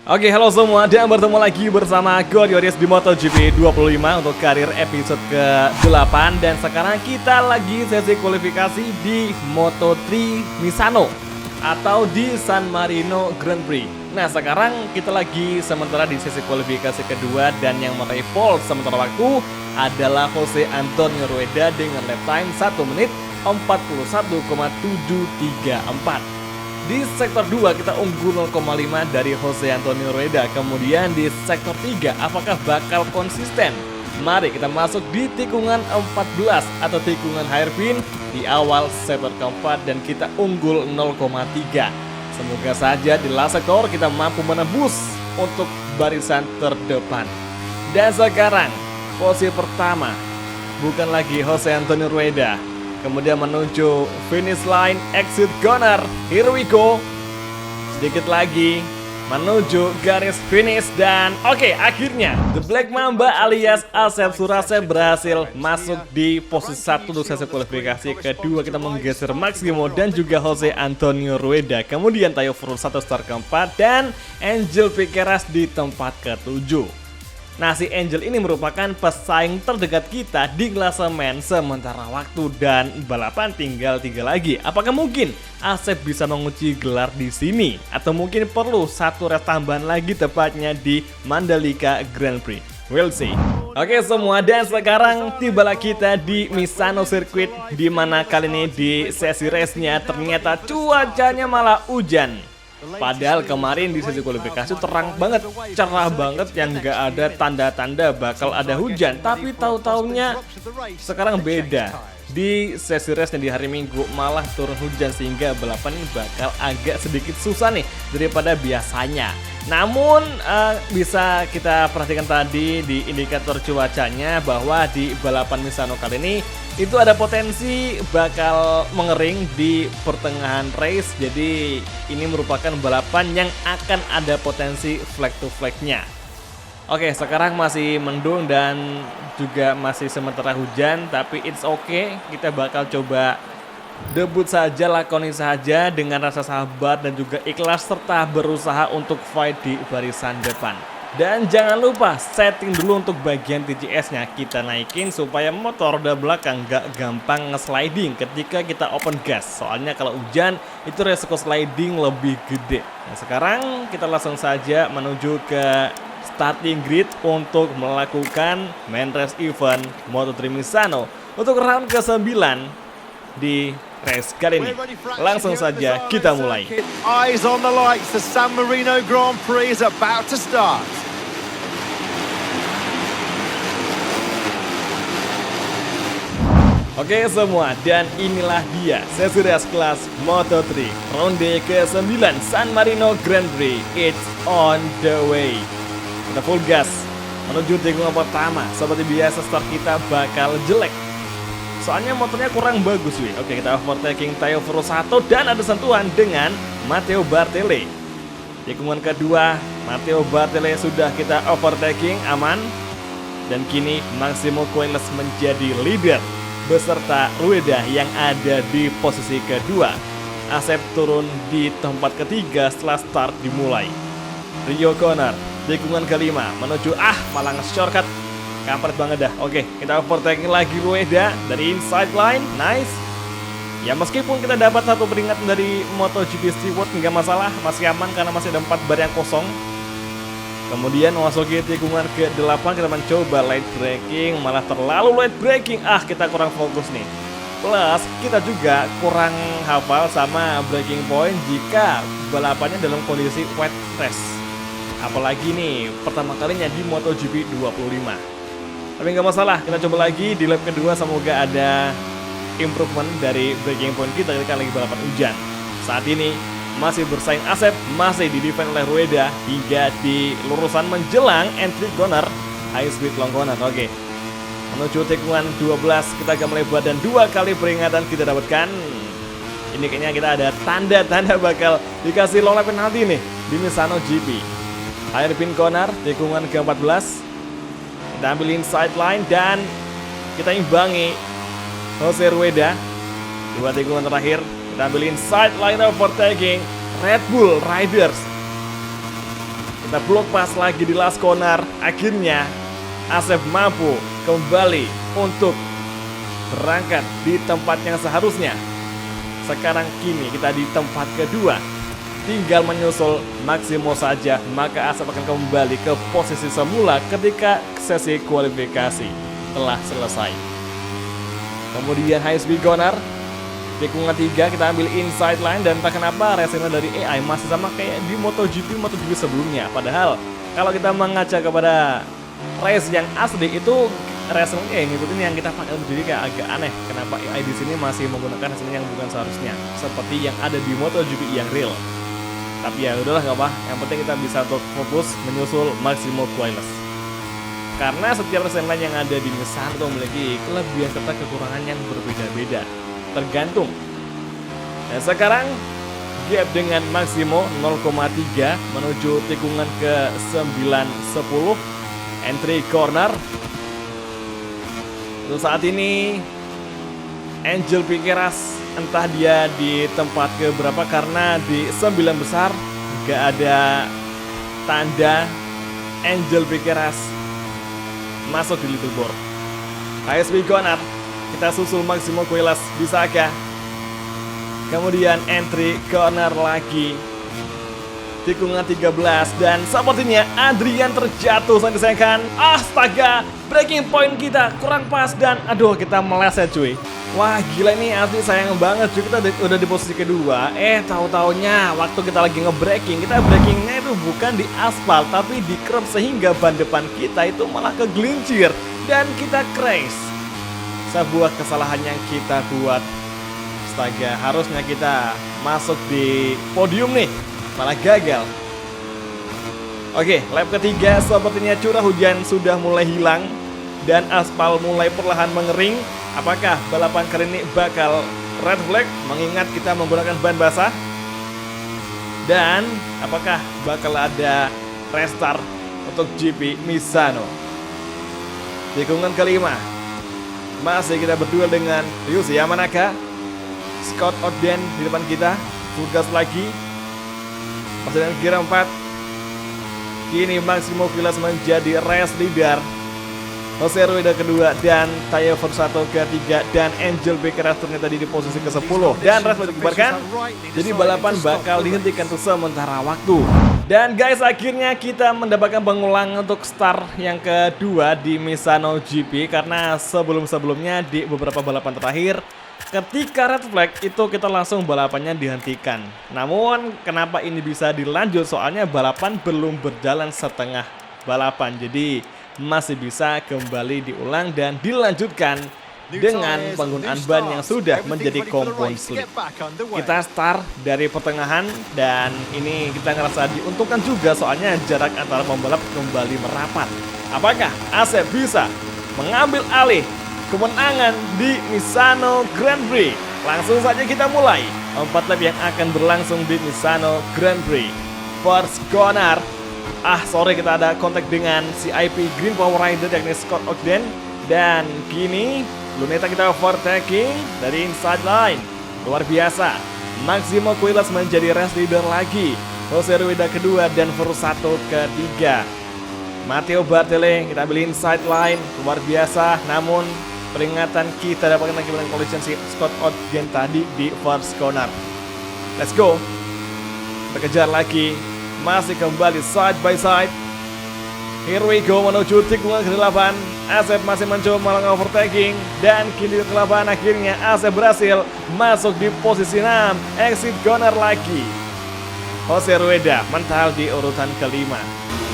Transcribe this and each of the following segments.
Oke, halo semua dan bertemu lagi bersama Godioris di MotoGP 25 untuk karir episode ke-8. Dan sekarang kita lagi sesi kualifikasi di Moto3 Misano atau di San Marino Grand Prix. Nah, sekarang kita lagi sementara di sesi kualifikasi kedua dan yang meraih pole sementara waktu adalah Jose Antonio Rueda dengan lap time 1 menit 41,734. Di sektor 2 kita unggul 0,5 dari Jose Antonio Rueda. Kemudian di sektor 3 apakah bakal konsisten? Mari kita masuk di tikungan 14 atau tikungan hairpin di awal sektor keempat dan kita unggul 0,3. Semoga saja di last sektor kita mampu menembus untuk barisan terdepan. Dan sekarang posisi pertama bukan lagi Jose Antonio Rueda. Kemudian menuju finish line exit corner. Here we go. Sedikit lagi menuju garis finish dan oke, akhirnya The Black Mamba alias Asep Surasep berhasil masuk di posisi 1 untuk sesi kualifikasi kedua. Kita menggeser Maximo dan juga Jose Antonio Rueda. Kemudian Tayo Furusato start keempat dan Angel Piqueras di tempat ke-7. Nah, si Angel ini merupakan pesaing terdekat kita di klasemen sementara waktu dan balapan tinggal 3 lagi. Apakah mungkin Asep bisa mengunci gelar di sini? Atau mungkin perlu satu race tambahan lagi tepatnya di Mandalika Grand Prix? We'll see. Oke semua, dan sekarang tibalah kita di Misano Circuit, di mana kali ini di sesi race-nya ternyata cuacanya malah hujan. Padahal kemarin di sesi kualifikasi terang banget, cerah banget, yang gak ada tanda-tanda bakal ada hujan. Tapi tahu-taunya sekarang beda. Di sesi race di hari Minggu malah turun hujan sehingga balapan ini bakal agak sedikit susah nih daripada biasanya. Namun bisa kita perhatikan tadi di indikator cuacanya bahwa di balapan Misano kali ini itu ada potensi bakal mengering di pertengahan race. Jadi ini merupakan balapan yang akan ada potensi flag to flagnya. Oke, sekarang masih mendung dan juga masih sementara hujan, tapi it's okay. Kita bakal coba debut saja, lakoni saja dengan rasa sabar dan juga ikhlas serta berusaha untuk fight di barisan depan. Dan jangan lupa setting dulu untuk bagian TCS-nya kita naikin supaya motor roda belakang gak gampang nge-sliding ketika kita open gas. Soalnya kalau hujan itu resiko sliding lebih gede. Nah, sekarang kita langsung saja menuju ke starting grid untuk melakukan main race event Moto3 Misano untuk round ke-9 di race kali ini. Langsung saja kita mulai. Eyes on the lights, the San Marino Grand Prix is about to start. Oke semua, dan inilah dia sesi race kelas Moto3 ronde ke-9 San Marino Grand Prix. It's on the way. Kita full gas menuju tikungan pertama. Seperti biasa start kita bakal jelek, soalnya motornya kurang bagus wih. Oke, kita overtaking Tayo Furusato dan ada sentuhan dengan Matteo Bartele. Tikungan kedua Matteo Bartele sudah kita overtaking aman. Dan kini Maximo Coelho menjadi leader beserta Rueda yang ada di posisi kedua. Asep turun di tempat ketiga setelah start dimulai. Rio Corner tikungan kelima menuju malah nge-shortcut. Kampret banget dah. Oke, kita overtaking lagi Rueda dari inside line. Nice. Ya, meskipun kita dapat satu peringatan dari MotoGP Steward nggak masalah, masih aman karena masih ada 4 bar yang kosong. Kemudian memasuki tikungan ke-8 kita mencoba light braking, malah terlalu light braking. Kita kurang fokus nih. Plus kita juga kurang hafal sama braking point jika balapannya dalam kondisi wet race. Apalagi nih pertama kalinya di MotoGP 25. Tapi nggak masalah, kita coba lagi di lap kedua, semoga ada improvement dari braking point kita ketika lagi balapan hujan. Saat ini masih bersaing Asep, masih di defend oleh Rueda hingga di lurusan menjelang entry corner, high speed long corner. Oke, menuju tikungan 12 kita agak melebar dan 2 kali peringatan kita dapatkan. Ini kayaknya kita ada tanda-tanda bakal dikasih long lap penalti nih di Misano GP. Hairpin corner tikungan ke-14. Kita ambil inside line dan kita imbangi Jose Rueda. 2 tikungan terakhir kita ambil inside line overtaking Red Bull Riders. Kita Kita blok pas lagi di last corner. Akhirnya Asep mampu kembali untuk berangkat di tempat yang seharusnya. Sekarang kini kita di tempat kedua. Tinggal menyusul Maximo saja, maka Asep akan kembali ke posisi semula ketika sesi kualifikasi telah selesai. Kemudian high speed corner, tikungan 3 kita ambil inside line, dan entah kenapa racingnya dari AI masih sama kayak di MotoGP sebelumnya. Padahal kalau kita mengaca kepada race yang asli itu racingnya ngikutin yang kita pakai, jadi kayak agak aneh kenapa AI di sini masih menggunakan racing yang bukan seharusnya seperti yang ada di MotoGP yang real. Tapi ya udahlah, nggak apa, yang penting kita bisa untuk fokus menyusul Maximo Queiroz. Karena setiap racing line yang ada di Misano itu memiliki kelebihan serta kekurangan yang berbeda-beda, tergantung. Dan sekarang gap dengan Maximo 0,3 menuju tikungan ke 9-10, entry corner. Untuk saat ini Angel Piqueras entah dia di tempat ke berapa, karena di 9 besar gak ada tanda Angel Piqueras masuk di leaderboard. High speed corner, kita susul Maximo Queiroz, bisakah? Kemudian entry corner lagi, tikungan 13, dan sepertinya Adrian terjatuh saat disayangkan. Astaga, breaking point kita kurang pas dan aduh, kita meleset cuy. Wah gila, ini asli sayang banget cuy, kita udah di posisi kedua. Tahu-taunya waktu kita lagi nge-braking, kita breakingnya itu bukan di aspal tapi di curb, sehingga ban depan kita itu malah kegelincir dan kita crash. Sebuah kesalahan yang kita buat. Astaga, harusnya kita masuk di podium nih, malah gagal. Oke, lap ketiga sepertinya curah hujan sudah mulai hilang dan aspal mulai perlahan mengering. Apakah balapan kali ini bakal red flag mengingat kita menggunakan ban basah? Dan apakah bakal ada restart untuk GP Misano? Tikungan kelima, masih kita berdua dengan Ryusuke Yamanaka, Scott Ogden di depan kita, full gas lagi. Masih dengan gear 4. Kini Maximo Queiroz menjadi race leader, Jose Rueda kedua, dan Tayo Versato ketiga, dan Angel Piqueras ternyata di posisi ke-10. Dan race sudah dibubarkan, jadi balapan bakal dihentikan untuk sementara waktu. Dan guys, akhirnya kita mendapatkan pengulang untuk start yang kedua di Misano GP, karena sebelum-sebelumnya di beberapa balapan terakhir ketika red flag itu kita langsung balapannya dihentikan. Namun kenapa ini bisa dilanjut? Soalnya balapan belum berjalan setengah balapan, jadi masih bisa kembali diulang dan dilanjutkan dengan penggunaan ban yang sudah menjadi kompon slip. Kita start dari pertengahan dan ini kita ngerasa diuntungkan juga, soalnya jarak antara pembalap kembali merapat. Apakah Asep bisa mengambil alih kemenangan di Misano Grand Prix? Langsung saja kita mulai 4 lap yang akan berlangsung di Misano Grand Prix. First corner, sorry, kita ada kontak dengan CIP Green Power Rider yakni Scott Ogden. Dan kini Luneta kita overtaking dari inside line. Luar biasa, Maximo Queiroz menjadi race leader lagi, Jose Rueda kedua, dan Versato ketiga. Matteo Bartele kita ambil inside line, luar biasa. Namun peringatan kita dapatkan lagi dengan collision si Scott Ogden tadi di first corner. Let's go, kita kejar lagi, masih kembali side by side. Here we go menuju tikungan ke-8. Asep masih mencoba melakukan overtaking, dan kini ke-8 akhirnya Asep berhasil masuk di posisi 6. Exit corner lagi, Jose Rueda mental di urutan kelima.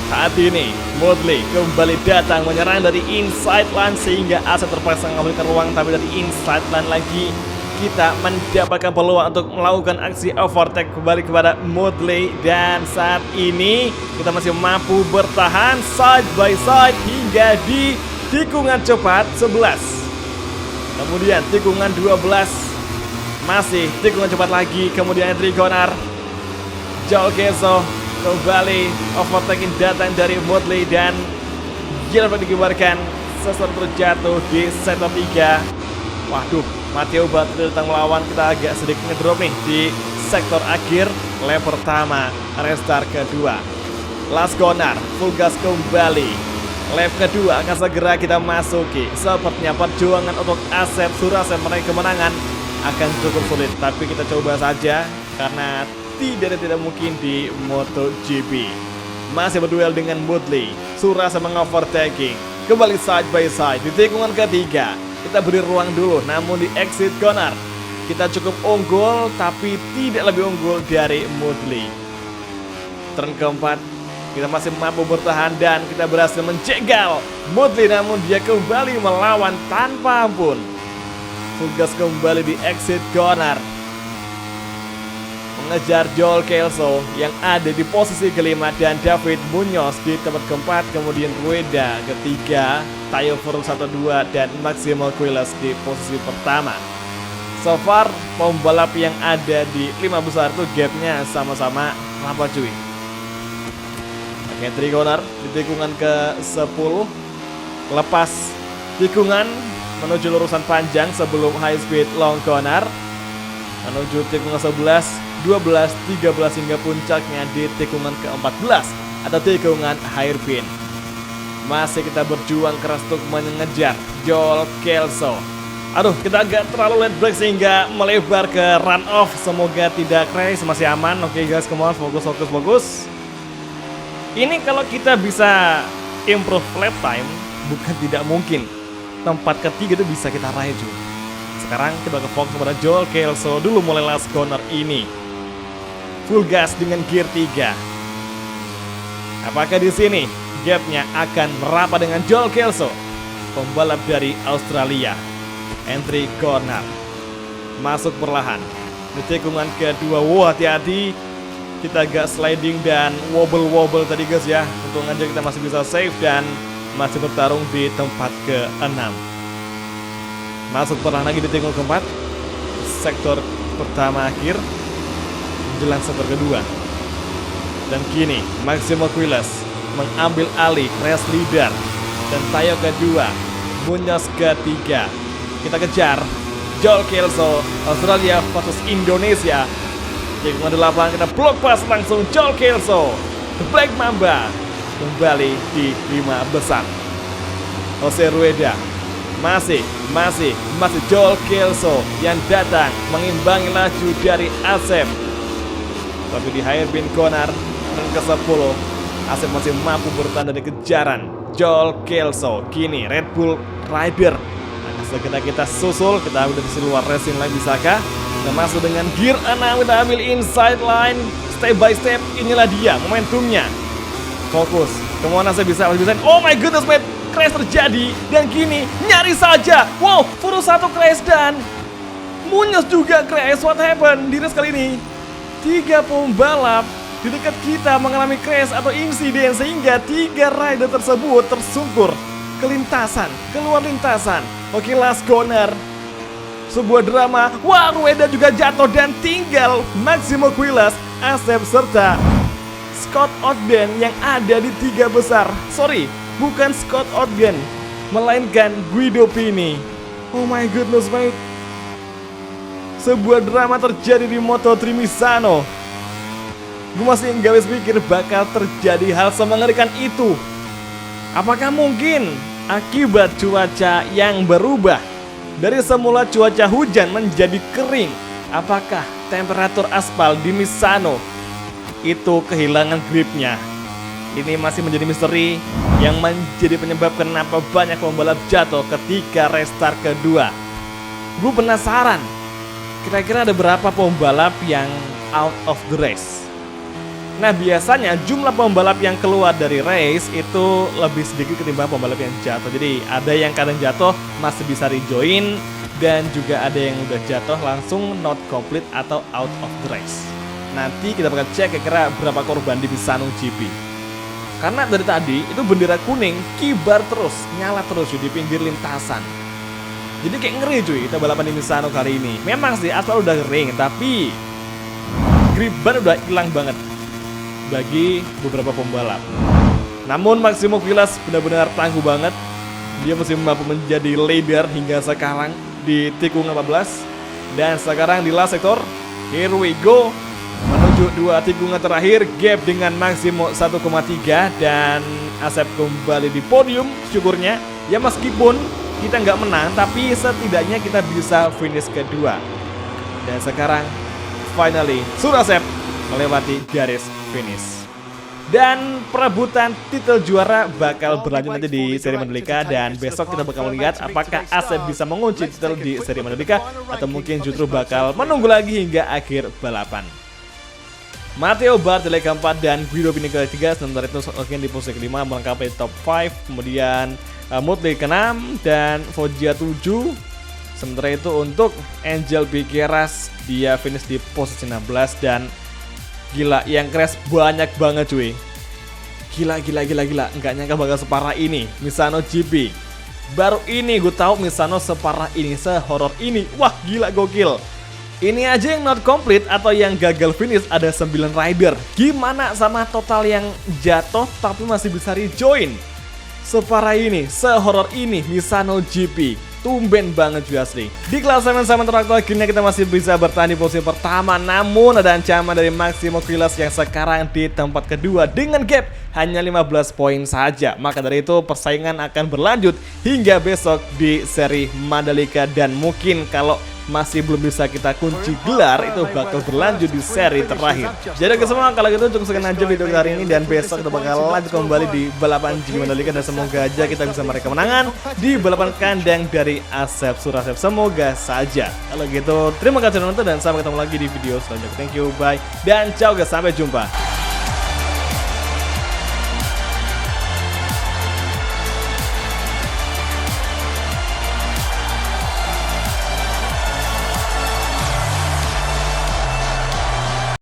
Saat ini Motley kembali datang menyerang dari inside line, sehingga Asep terpaksa memberikan ruang, tapi dari inside line lagi kita mendapatkan peluang untuk melakukan aksi overtake kembali kepada Motley. Dan saat ini kita masih mampu bertahan side by side hingga di tikungan cepat 11. Kemudian tikungan 12, masih tikungan cepat lagi. Kemudian entry corner, Joao Geso kembali overtaking datang dari Motley, dan gear dikibarkan sesuatu terjatuh di sektor 3. Waduh, Matteo Bartele datang melawan, kita agak sedikit ngedrop nih di sektor akhir lap pertama restart kedua. Last corner, full gas kembali. Lap kedua akan segera kita masuki. Sepertinya perjuangan untuk Asep Surasa meraih kemenangan akan cukup sulit, tapi kita coba saja karena tidak mungkin di MotoGP. Masih berduel dengan Woodley. Surasa mengovertaking. Kembali side by side di tikungan ketiga. Kita beri ruang dulu, namun di exit corner kita cukup unggul, tapi tidak lebih unggul dari Woodley. Turn keempat, kita masih mampu bertahan dan kita berhasil mencegal Woodley, namun dia kembali melawan tanpa ampun. Full gas kembali di exit corner, mengejar Joel Kelso yang ada di posisi kelima dan David Munoz di tempat keempat, kemudian Rueda ketiga, Tayo Furuk 1-2 dan Maximo Quiles di posisi pertama. So far pembalap yang ada di 5 besar itu gapnya sama-sama apa cuy. Entry corner di tikungan ke-10. Lepas tikungan menuju lurusan panjang sebelum high speed long corner. Menuju tikungan 11, 12, 13 hingga puncaknya di tikungan ke-14 atau tikungan hairpin. Masih kita berjuang keras untuk mengejar Joel Kelso. Aduh, kita agak terlalu late break sehingga melebar ke run off. Semoga tidak crash, masih aman. Oke guys, come on, fokus. Ini kalau kita bisa improve lap time, bukan tidak mungkin. Tempat ketiga itu bisa kita raih cuy. Sekarang kita ke fokus pada Joel Kelso dulu mulai last corner ini. Full gas dengan gear 3. Apakah di sini gapnya akan merapat dengan Joel Kelso, pembalap dari Australia? Entry corner, masuk perlahan di tikungan kedua. Wah, hati-hati. Kita agak sliding dan wobble tadi guys ya. Untung aja kita masih bisa save dan masih bertarung di tempat ke-6. Masuk perlahan lagi di tikungan keempat, sektor pertama akhir menjelang sektor kedua. Dan kini Maximo Quiles mengambil alih race leader dan Tayo kedua, Munoz ketiga. Kita kejar Joel Kelso, Australia versus Indonesia. Tikungan 8 kita block pas langsung Joel Kelso. The Black Mamba kembali di 5 besar. Jose Rueda masih Joel Kelso yang datang mengimbangi laju dari Asep. Tapi di hairpin corner dan ke-10 Asep masih mampu bertahan dari kejaran Joel Kelso. Kini Red Bull Rider akan segera kita susul. Kita udah di luar racing line, bisakah? Kita masuk dengan gear 6, kita ambil inside line, step by step. Inilah dia momentumnya. Fokus, kemana saya bisa. Oh my goodness mate, crash terjadi. Dan kini nyaris saja, wow, Furuk 1 crash dan Munoz juga crash. What happened di race kali ini? 3 pembalap di dekat kita mengalami crash atau insiden, sehingga 3 rider tersebut tersungkur ke lintasan, keluar lintasan. Oke, last corner, sebuah drama. Wah, Rueda juga jatuh dan tinggal Maximo Quiles, Asep serta Scott Ogden yang ada di 3 besar. Sorry, bukan Scott Ogden, melainkan Guido Pini. Oh my goodness mate. Sebuah drama terjadi di Moto3 Misano. Gue masih gak bisa pikir bakal terjadi hal semengerikan itu. Apakah mungkin akibat cuaca yang berubah? Dari semula cuaca hujan menjadi kering. Apakah temperatur aspal di Misano itu kehilangan gripnya? Ini masih menjadi misteri yang menjadi penyebab kenapa banyak pembalap jatuh ketika restart kedua. Gue penasaran, kira-kira ada berapa pembalap yang out of the race? Nah, biasanya jumlah pembalap yang keluar dari race itu lebih sedikit ketimbang pembalap yang jatuh. Jadi ada yang kadang jatuh masih bisa rejoin, dan juga ada yang udah jatuh langsung not complete atau out of the race. Nanti kita bakal cek kira-kira berapa korban di Misano GP. Karena dari tadi itu bendera kuning kibar terus, nyala terus di pinggir lintasan. Jadi kayak ngeri cuy kita balapan di Misano kali ini. Memang sih aspal udah kering, tapi grip ban udah hilang banget bagi beberapa pembalap. Namun Maximo Quiles benar-benar tangguh banget. Dia masih mampu menjadi leader hingga sekarang di tikungan 14. Dan sekarang di last sector, here we go, menuju Lanjut 2 tikungan terakhir, gap dengan Maximo 1,3 dan Asep kembali di podium syukurnya. Ya meskipun kita nggak menang, tapi setidaknya kita bisa finish kedua. Dan sekarang finally Surasep melewati garis finish. Dan perebutan titel juara bakal berlanjut nanti di seri Mandalika, dan besok kita bakal melihat apakah Asep bisa mengunci titel di seri Mandalika atau mungkin justru bakal menunggu lagi hingga akhir balapan. Matteo Bartele keempat dan Guido Piniglia ketiga, sementara itu Oken di posisi kelima melengkapi top 5, kemudian Mutley ke-6 dan Foggia 7. Sementara itu untuk Angel Piqueras dia finish di posisi 16 dan gila yang crash banyak banget cuy. Gila, nggak nyangka bakal separah ini Misano GP. Baru ini gue tahu Misano separah ini, sehoror ini. Wah gila gokil. Ini aja yang not complete atau yang gagal finish ada 9 rider. Gimana sama total yang jatuh tapi masih bisa rejoin? Separah ini, sehoror ini Misano GP. Tumben banget juga asli. Di klasemen sama teraktual akhirnya kita masih bisa bertahan di posisi pertama, namun ada ancaman dari Maximo Quiles yang sekarang di tempat kedua dengan gap hanya 15 poin saja. Maka dari itu persaingan akan berlanjut hingga besok di seri Mandalika, dan mungkin kalau masih belum bisa kita kunci gelar itu bakal berlanjut di seri terakhir. Jadi oke semua, kalau gitu cukup sekian aja video hari ini, dan besok kita bakal lanjut kembali di balapan GP Mandalika, dan semoga aja kita bisa meraih kemenangan di balapan kandang dari Asep Surasep. Semoga saja. Kalau gitu terima kasih sudah nonton dan sampai ketemu lagi di video selanjutnya. Thank you, bye, dan ciao guys, sampai jumpa.